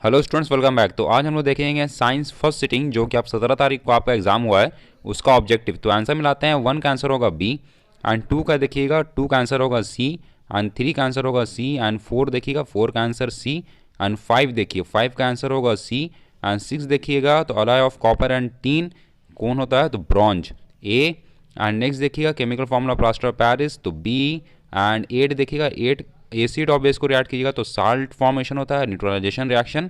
Hello students, welcome back. तो आज हम लोग देखेंगे साइंस फर्स्ट सिटिंग, जो कि आप 17 तारीख को आपका एग्जाम हुआ है, उसका ऑब्जेक्टिव। तो आंसर मिलाते हैं। 1 का आंसर होगा बी, एंड 2 का देखिएगा 2 का आंसर होगा सी, एंड 3 का आंसर होगा सी, एंड 4 देखिएगा 4 का आंसर सी, एंड 5 देखिए 5 का आंसर होगा सी, एंड 6 देखिएगा तो alloy of copper and teen कौन होता है, तो ब्रॉन्ज ए। एंड नेक्स्ट देखिएगा chemical formula plaster of Paris, तो बी। एंड 8 देखिएगा 8 एसिड और बेस को रिएक्ट कीजिएगा तो साल्ट फॉर्मेशन होता है, neutralization reaction.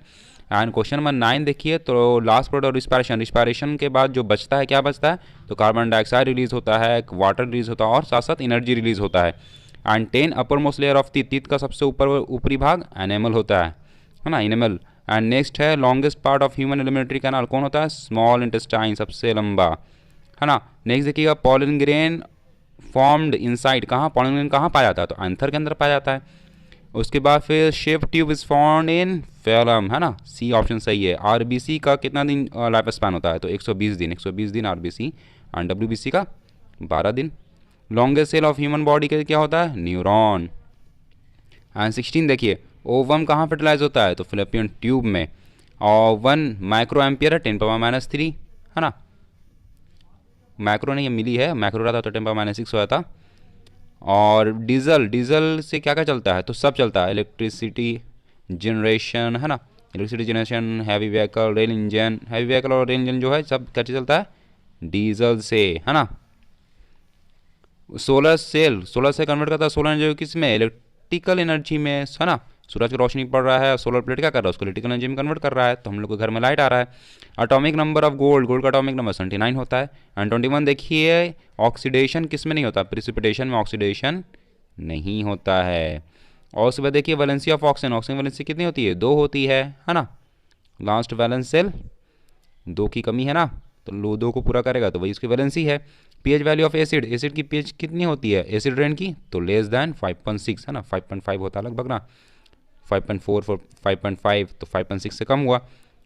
And question number 9 देखिए, तो लास्ट प्रोडक्ट रिस्पायरेशन, रिस्पायरेशन के बाद जो बचता है क्या बचता है, तो कार्बन डाइऑक्साइड रिलीज होता है, वाटर रिलीज होता है और साथ साथ एनर्जी रिलीज होता है। And 10 upper most layer of तीत का सबसे ऊपर ऊपरी भाग एनिमल होता है ना, एनिमल। एंड नेक्स्ट है longest part of human alimentary canal कौन होता है, स्मॉल इंटेस्टाइन, सबसे लंबा, है ना। नेक्स्ट देखिएगा पॉलन ग्रेन फॉर्म्ड इनसाइड, कहाँ पॉलन ग्रेन कहाँ पाया जाता है, तो एंथर के अंदर पाया जाता है। उसके बाद फिर shape tube is found in phellem, है ना, सी ऑप्शन सही है। आरबीसी का कितना दिन लाइफ स्पैन होता है, तो 120 दिन, 120 दिन आरबीसी, एंड डब्ल्यूबीसी का 12 दिन। Longest cell of human body के क्या होता है, न्यूरॉन। एंड 16 देखिए ओवम कहाँ फर्टिलाइज होता है, तो फिलिपियन ट्यूब में, और 1 माइक्रो एम्पियर है 10⁻³ है ना, माइक्रो नहीं, ये मिली है, माइक्रो रहता तो 10⁻6 होता था। और डीजल, डीजल से क्या क्या चलता है, तो सब चलता है, इलेक्ट्रिसिटी जनरेशन, है ना, electricity generation, heavy vehicle, rail engine, heavy vehicle और रेल इंजन जो है सब क्या चलता है, डीजल से, है ना। सोलर सेल, सोलर से कन्वर्ट करता है सोलर एनर्जी किस में, इलेक्ट्रिकल एनर्जी में, है ना। सूरज की रोशनी पड़ रहा है, सोलर प्लेट क्या कर रहा है, उसको इलेक्ट्रिकल एनर्जी में कन्वर्ट कर रहा है, तो हम लोग के घर में लाइट आ रहा है। Atomic number of gold, gold का एटॉमिक नंबर 79 होता है। एंड 21 देखिए ऑक्सीडेशन किस में नहीं होता, प्रिसिपिटेशन में ऑक्सीडेशन नहीं होता है। और उसके बाद देखिए valency of oxygen, oxygen valency कितनी होती है, 2 होती है ना। लास्ट वैलेंस सेल 2 की कमी है ना, तो लो 2 को पूरा करेगा तो वही उसकी वैलेंसी है। PH value of acid, acid की पीएच कितनी होती है एसिड रेन की, तो लेस दैन 5.6, है ना, 5.5 होता है लगभग ना, 5.4 5.5, तो 5.6 से कम हुआ।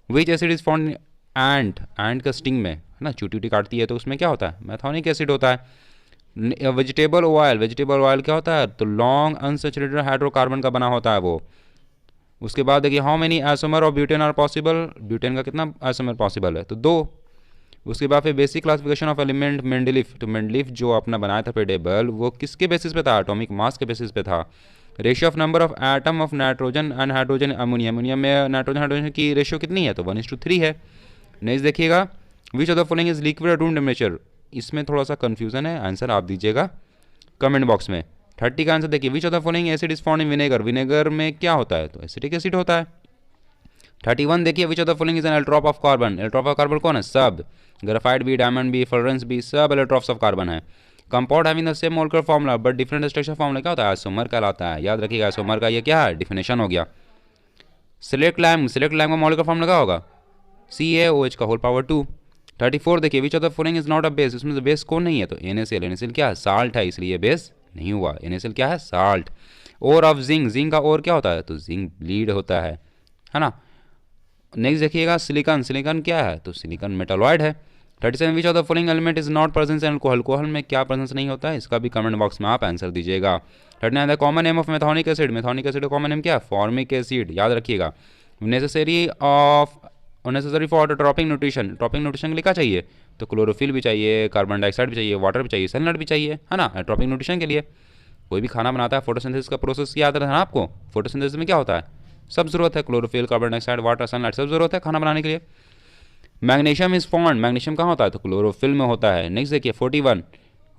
विच एसिड इज फाउंड एंट, एंट का स्टिंग में, है ना, चूटी उटी काटती है तो उसमें क्या होता है, मैथोनिक एसिड होता है। वेजिटेबल ऑयल, वेजिटेबल ऑयल क्या होता है, तो लॉन्ग अनसैचुरेटेड हाइड्रोकार्बन का बना होता है वो। उसके बाद देखिए how many isomer of butane are possible, butane का कितना आइसोमर पॉसिबल है, तो 2। उसके बाद फिर basic classification of element Mendeleev, तो मेंडलीफ जो अपना बनाया था टेबल, वो किसके बेसिस पे था, एटॉमिक मास के बेसिस पे था। Ratio of number of atom of nitrogen and hydrogen ammonia, ammonia में नाइट्रोजन हाइड्रोजन की रेशियो कितनी है, तो 1:3 है। नेक्स्ट देखिएगा विच of the following is liquid at room temperature, इसमें थोड़ा सा कन्फ्यूजन है, आंसर आप दीजिएगा कमेंट बॉक्स में। 30 का आंसर देखिए which of the following acid is found in vinegar, vinegar में क्या होता है, तो एसिटिक एसिड होता है। 31 देखिए which of the following is an allotrope of carbon, allotrope of carbon कौन है, सब, ग्राफाइट बी, डायमंड बी, फ्लोरेंस बी, सब एल्ट्रॉप्स ऑफ कार्बन है। Compound having the same molecular formula but different structure formula क्या होता है, आइसोमर कहलाता है, याद रखिएगा आइसोमर का ये क्या है, डिफिनेशन हो गया। सिलेक्ट लैम्प, सिलेक्ट लैम्प का मोलकुलर फॉर्मूला क्या होगा, CaOH का होल पावर 2। 34 देखिए which of the following is not a base, इसमें से बेस कौन नहीं है, तो NaCl, NaCl क्या है, साल्ट है, इसलिए बेस नहीं हुआ, NaCl क्या है, साल्ट। और ऑफ जिंक, जिंक का और क्या होता है, तो जिंक ब्लीड होता है ना। नेक्स्ट देखिएगा सिलिकॉन, सिलिकॉन क्या है, तो सिलिकॉन मेटालॉइड है। 37 विच of the following element is not presence in alcohol, alcohol में क्या प्रेजेंस नहीं होता है, इसका भी कमेंट बॉक्स में आप आंसर दीजिएगा। 39 the common name of methanoic acid, methanoic acid का कॉमन नेम क्या है, फॉर्मिक एसिड, याद रखिएगा। नेसेसरी ऑफ नेसेसरी फॉर ट्रॉपिंग न्यूट्रिशन, ट्रॉपिंग न्यूट्रिशन के लिए क्या चाहिए, तो क्लोरोफिल भी चाहिए, कार्बन डाइऑक्साइड भी चाहिए, वाटर भी चाहिए, सनलाइट भी चाहिए, है ना, ट्रॉपिंग न्यूट्रिशन के लिए। कोई भी खाना बनाता है फोटोसिंथेसिस का प्रोसेस याद रखना आपको, फोटोसिंथेसिस में क्या होता है, सब जरूरत है, chlorophyll, carbon dioxide, water, sunlight, सब जरूरत है खाना बनाने के लिए। मैग्नीशियम इज फाउंड, मैग्नीशियम कहाँ होता है, तो क्लोरोफिल में होता है। नेक्स्ट देखिए 41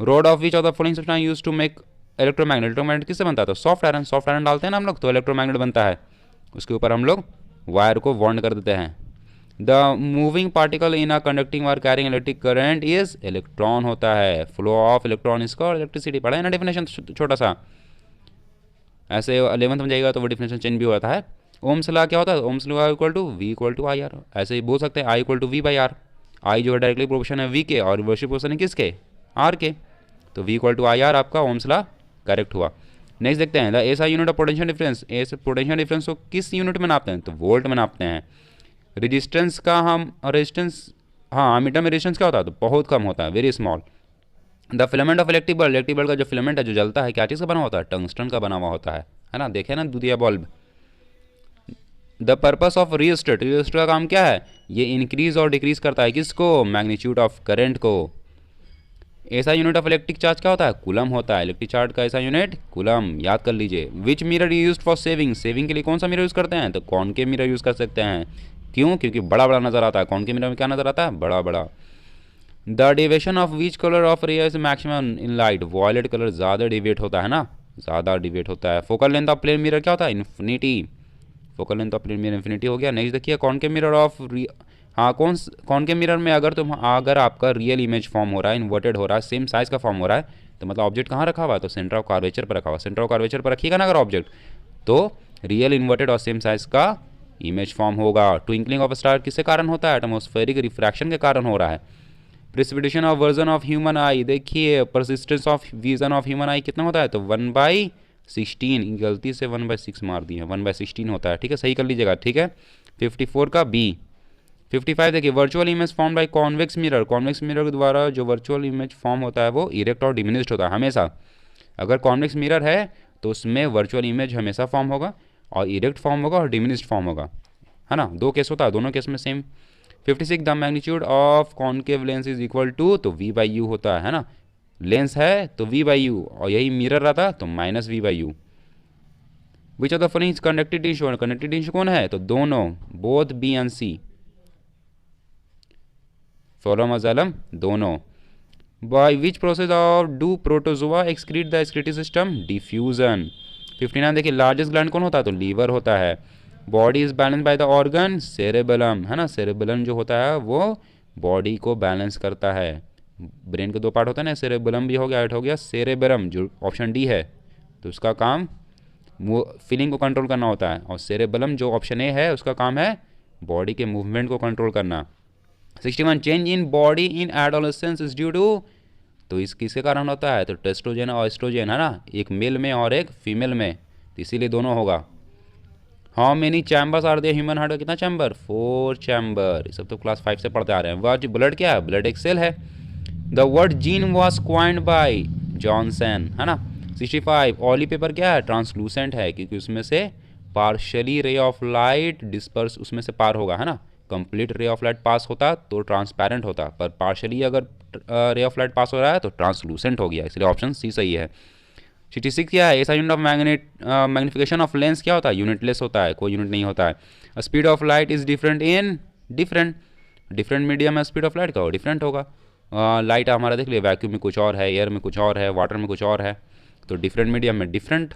rod of which of the following substance used to make electromagnet, electromagnet किससे बनता है, तो सॉफ्ट आयरन, सॉफ्ट आयरन डालते हैं ना हम लोग तो इलेक्ट्रोमैग्नेट बनता है, उसके ऊपर हम लोग वायर को बॉन्ड कर देते हैं। The moving particle in a conducting wire carrying electric current is, electron होता है, फ्लो ऑफ इलेक्ट्रॉन इसका, इलेक्ट्रिसिटी पढ़ा है ना, डिफिनेशन छोटा सा, ऐसे 11th में जाएगा तो वो डिफिनेशन चेंज भी होता है। ओम्स लॉ क्या होता है, Ohm's law equal to V equal to I R, ऐसे ही बोल सकते हैं I equal to V by R, I जो है डायरेक्टली प्रोपोर्शन है V के और रिवर्सिबल प्रोपोर्शन है किसके, R के, तो V equal to I R आपका ओम्स लॉ करेक्ट हुआ। नेक्स्ट देखते हैं the SI unit of potential difference, एस पोटेंशियल डिफरेंस को किस यूनिट में नापते हैं, तो वोल्ट में नापते हैं। रेजिस्टेंस का हम रेजिस्टेंस, हाँ एमीटर में रेजिस्टेंस क्या होता है, तो बहुत कम होता है, very small. The filament of electric bulb, electric bulb का जो फिलामेंट है जो जलता है क्या चीज़ का बना होता है, टंगस्टन का बना हुआ होता है ना, देखे ना दूधिया bulb. The purpose of rheostat, rheostat का काम क्या है, ये इंक्रीज और डिक्रीज करता है किसको, मैग्नीट्यूड ऑफ करंट को। ऐसा यूनिट ऑफ इलेक्ट्रिक चार्ज क्या होता है, कूलम होता है। इलेक्ट्रिक चार्ज का ऐसा यूनिट कूलम, याद कर लीजिए। विच mirror use for saving, saving के लिए कौन सा मिरर यूज़ करते हैं, तो कॉनकेव मिरर यूज़ कर सकते हैं। क्यों, क्योंकि बड़ा बड़ा नजर आता है। कॉनकेव मिरर में क्या नजर आता है, बड़ा बड़ा। The deviation of which colour of ray is maximum in light, violet colour ज़्यादा डिवेट होता है ना, ज़्यादा डिवेट होता है। Focal length of plane mirror क्या होता है, infinity. Focal length of plane mirror infinity हो गया। नेक्स्ट देखिए कॉनकेव मिरर ऑफ, हाँ कॉनकेव मिरर में अगर आपका रियल इमेज फॉर्म हो रहा है, इन्वर्टेड हो रहा है, सेम साइज का फॉर्म हो रहा है, तो मतलब ऑब्जेक्ट कहाँ रखा हुआ है, तो सेंटर ऑफ कर्वेचर पर रखा हुआ। सेंटर ऑफ कर्वेचर पर रखिएगा ना अगर ऑब्जेक्ट, तो रियल इन्वर्टेड और सेम साइज का इमेज फॉर्म होगा। ट्विंकलिंग ऑफ स्टार किसके कारण होता है, एटमॉस्फेरिक रिफ्रैक्शन के कारण हो रहा है। Precipitation of version of human eye, देखिए persistence of vision of human eye कितना होता है, तो 1/16, गलती से 1/6 मार दिए, 1/16 होता है, ठीक है, सही कर लीजिएगा, ठीक है। 54 का बी। 55 देखिए virtual image form by convex mirror, convex mirror के द्वारा जो वर्चुअल इमेज फॉर्म होता है वो इरेक्ट और डिमिनिश्ड होता है हमेशा। अगर कॉन्वेक्स मिरर है तो उसमें वर्चुअल इमेज हमेशा फॉर्म होगा, और इरेक्ट फॉर्म होगा और डिमिनिश्ड फॉर्म होगा, है ना, दो केस होता है, दोनों केस में same. 56 the magnitude of concave lens is equal to, तो v/u होता है ना, लेंस है तो v/u, और यही मिरर रहता तो -v/u। Which of the following is conducted tissue, conducted tissue कौन है, तो दोनों, both B and C, phloem और जाइलम दोनों। By which process of do protozoa excrete the excretory system, diffusion. 59 देखिए लार्जेस्ट ग्लैंड कौन होता है, तो लीवर होता है। Body is balance by the organ cerebellum, है ना, सेरेबेलम जो होता है वो बॉडी को बैलेंस करता है। ब्रेन के दो पार्ट होते हैं ना, सेरेबेलम भी हो गया, हो गया सेरेबेलम, जो ऑप्शन डी है, तो उसका काम वो फीलिंग को कंट्रोल करना होता है, और सेरेबेलम जो ऑप्शन ए है उसका काम है बॉडी के मूवमेंट को कंट्रोल करना। 61 change in body in adolescence is due to, तो इस किसके कारण होता है, तो टेस्ट्रोजन और एस्ट्रोजन, है ना, एक मेल में और एक फीमेल में, तो इसीलिए दोनों होगा। How many chambers are there, human heart का कितना चैम्बर, 4 चैम्बर, ये सब तो क्लास 5 से पढ़ते आ रहे हैं। वर्ड ब्लड क्या है, ब्लड एक सेल है। The word gene was coined by Johnson, है ना। 65 ऑयली पेपर क्या है, ट्रांसलूसेंट है, क्योंकि उसमें से partially ray of light disperse उसमें से पार होगा, है ना। Complete ray of light pass होता तो ट्रांसपेरेंट होता, पर पार्शली अगर रे ऑफ लाइट पास हो रहा है तो ट्रांसलूसेंट हो गया, इसलिए ऑप्शन सी सही है। 66 क्या है, ऐसा unit of magnification of lens क्या होता है, यूनिटलेस होता है, कोई यूनिट नहीं होता है। Speed of light is different in different medium में स्पीड ऑफ लाइट का डिफरेंट होगा। लाइट हमारा देख लिया, वैक्यूम में कुछ और है, एयर में कुछ और है, वाटर में कुछ और है, तो डिफरेंट मीडियम में different.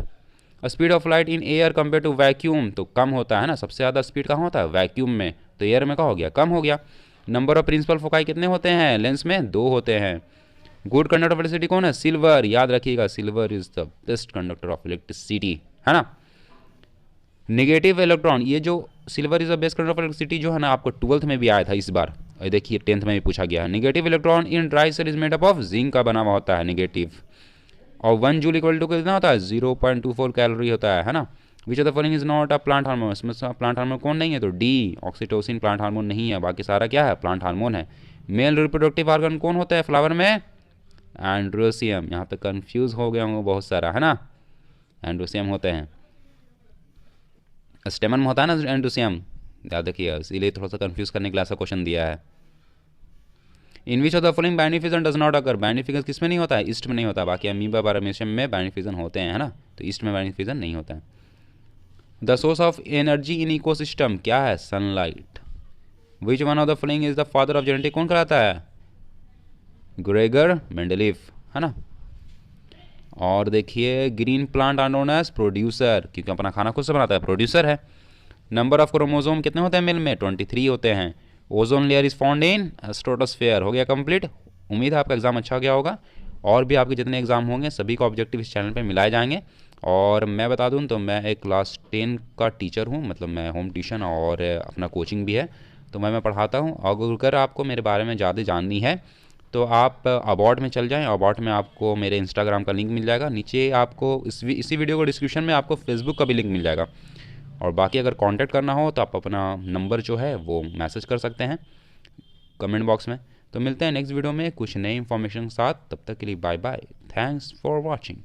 Speed of light in air compare to vacuum, तो कम होता है ना, सबसे ज़्यादा स्पीड कहाँ होता है, वैक्यूम में, तो एयर में क्या हो गया, कम हो गया। नंबर ऑफ प्रिंसिपल फोकाई कितने होते हैं लेंस में, 2 होते हैं। गुड कंडक्टर ऑफ इलेक्ट्रिसिटी कौन है, सिल्वर, याद रखिएगा silver is the best conductor of electricity, है ना। नेगेटिव इलेक्ट्रॉन, ये जो silver is the best conductor of electricity जो है ना, आपको 12th में भी आया था इस बार, और देखिए 10th में भी पूछा गया है। Negative electron in dry cell is made up of zinc का बना हुआ होता है नेगेटिव, और 1 जूल इक्वल टू कितना होता है, 0.24 कैलोरी होता है ना। विच of the following is not a plant hormone, इसमें प्लांट हार्मोन कौन नहीं है, तो डी, ऑक्सीटोसिन प्लांट हार्मोन नहीं है, बाकी सारा क्या है, प्लांट हार्मोन है। मेल रिप्रोडक्टिव ऑर्गन कौन होता है फ्लावर में, एंड्रोसियम, यहाँ पे कंफ्यूज हो गया हूँ बहुत सारा, है ना, एंड्रोसियम होते हैं। स्टेमन में होता है ना एंड्रोसियम, याद रखिएगा, इसीलिए थोड़ा सा कंफ्यूज करने के लिए ऐसा क्वेश्चन दिया है। In which of the following binary fission does not occur, binary fission किस में नहीं होता है, ईस्ट में नहीं होता, बाकी अमीबा पारामीशियम में बाइनिफिजन होते हैं, है ना, तो ईस्ट में बाइनिफिजन नहीं होता है। The source of energy in ecosystem क्या है, sunlight. Which one of the following is the father of genetic, कौन कराता है, ग्रेगर मेंडलीफ, है ना। और देखिए green plant are known as producer, क्योंकि अपना खाना खुद से बनाता है, प्रोड्यूसर है। नंबर ऑफ क्रोमोसोम कितने होते हैं मेल में, 23 होते हैं। Ozone layer is found in stratosphere, हो गया कंप्लीट। उम्मीद है आपका एग्जाम अच्छा गया होगा, और भी आपके जितने एग्जाम होंगे सभी का ऑब्जेक्टिव इस चैनल पे मिलाए जाएंगे। और मैं बता दूं तो मैं एक क्लास 10 का टीचर हूं, मतलब मैं होम ट्यूशन और अपना कोचिंग भी है, तो मैं पढ़ाता हूं। अगर आपको मेरे बारे में ज़्यादा जाननी है तो आप अबाउट में चल जाएं, अबाउट में आपको मेरे इंस्टाग्राम का लिंक मिल जाएगा, नीचे आपको इसी वीडियो को डिस्क्रिप्शन में आपको फेसबुक का भी लिंक मिल जाएगा। और बाकी अगर कांटेक्ट करना हो तो आप अपना नंबर जो है वो मैसेज कर सकते हैं कमेंट बॉक्स में। तो मिलते हैं नेक्स्ट वीडियो में कुछ नई इन्फॉर्मेशन के साथ, तब तक के लिए bye bye, thanks for watching.